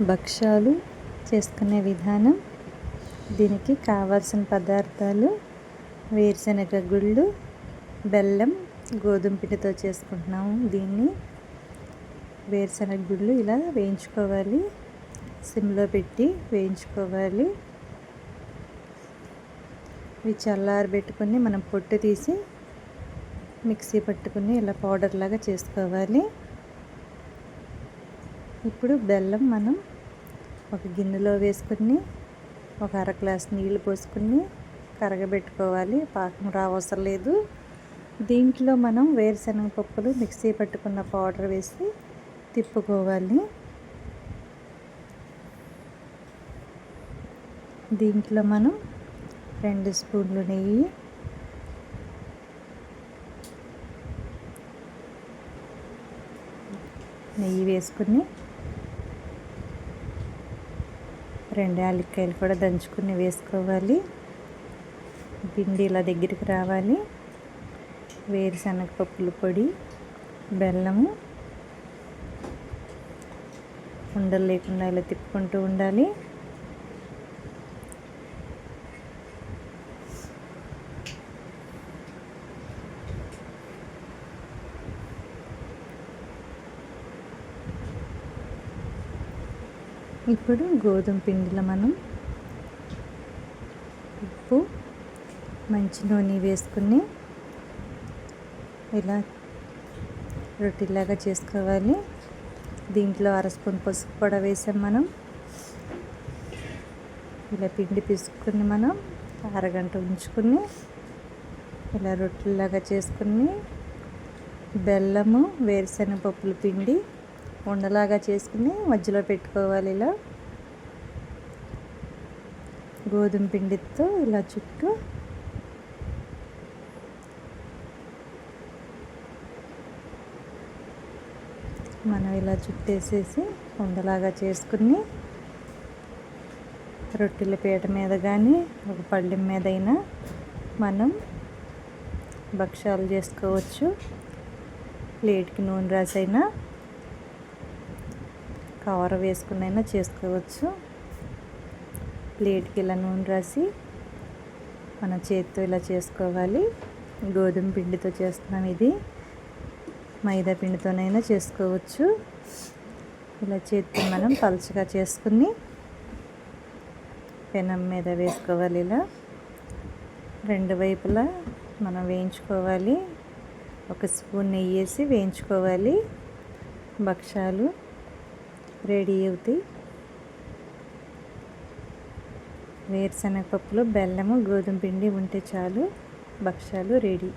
భక్ష్యాలు చేసుకునే విధానం. దీనికి కావాల్సిన పదార్థాలు: వేరుశనగ గుళ్ళు, బెల్లం, గోధుమ పిండితో చేసుకుంటున్నాము. దీన్ని వేరుశనగ గుళ్ళు ఇలా వేయించుకోవాలి, సిమ్లో పెట్టి వేయించుకోవాలి. ఇవి చల్లారబెట్టుకుని మనం పొట్టు తీసి మిక్సీ పట్టుకుని ఇలా పౌడర్ లాగా చేసుకోవాలి. ఇప్పుడు బెల్లం మనం ఒక గిన్నెలో వేసుకుని ఒక అర గ్లాస్ నీళ్ళు పోసుకుని కరగబెట్టుకోవాలి. పాకం రావసరం లేదు. దీంట్లో మనం వేరుశనగ పప్పులు మిక్సీ పట్టుకున్న పౌడర్ వేసి తిప్పుకోవాలి. దీంట్లో మనం 2 స్పూన్లు నెయ్యి వేసుకుని 2 యాలక్కాయలు కూడా దంచుకుని వేసుకోవాలి. పిండి ఇలా దగ్గరికి రావాలి. వేరుశనగ పప్పుల పొడి, బెల్లము ఉండలు లేకుండా ఇలా తిప్పుకుంటూ ఉండాలి. ఇప్పుడు గోధుమ పిండిలో మనం ఉప్పు, మంచి నూనె వేసుకుని ఇలా రొట్టెలాగా చేసుకోవాలి. దీంట్లో అర స్పూన్ పసుపు కూడా వేసాం. మనం ఇలా పిండి పిసుకుని మనం అరగంట ఉంచుకుని ఇలా రొట్టెలాగా చేసుకుని బెల్లము, వేరుశనగ పప్పుల పిండి ఉండలాగా చేసుకుని మధ్యలో పెట్టుకోవాలి. ఇలా గోధుమ పిండితో ఇలా చుట్టూ మనం ఇలా చుట్టేసేసి ఉండలాగా చేసుకుని రొట్టెల పీట మీద కానీ ఒక పళ్ళెం మీద అయినా మనం భక్ష్యాలు చేసుకోవచ్చు. ప్లేట్కి నూనె రాసైనా కవర్ వేసుకునైనా చేసుకోవచ్చు. ప్లేట్కి ఇలా నూనె రాసి మన చేతితో ఇలా చేసుకోవాలి. గోధుమ పిండితో చేస్తున్నాం. ఇది మైదా పిండితోనైనా చేసుకోవచ్చు. ఇలా చేతితో మనం పలుచగా చేసుకుని పెనం మీద వేసుకోవాలి. ఇలా 2 వైపులా మనం వేయించుకోవాలి. 1 స్పూన్ నెయ్యి వేసి వేయించుకోవాలి. భక్ష్యాలు రెడీ అవుతాయి. వేరుశనగ పప్పులు, బెల్లము, గోధుమ పిండి ఉంటే చాలు, భక్ష్యాలు రెడీ.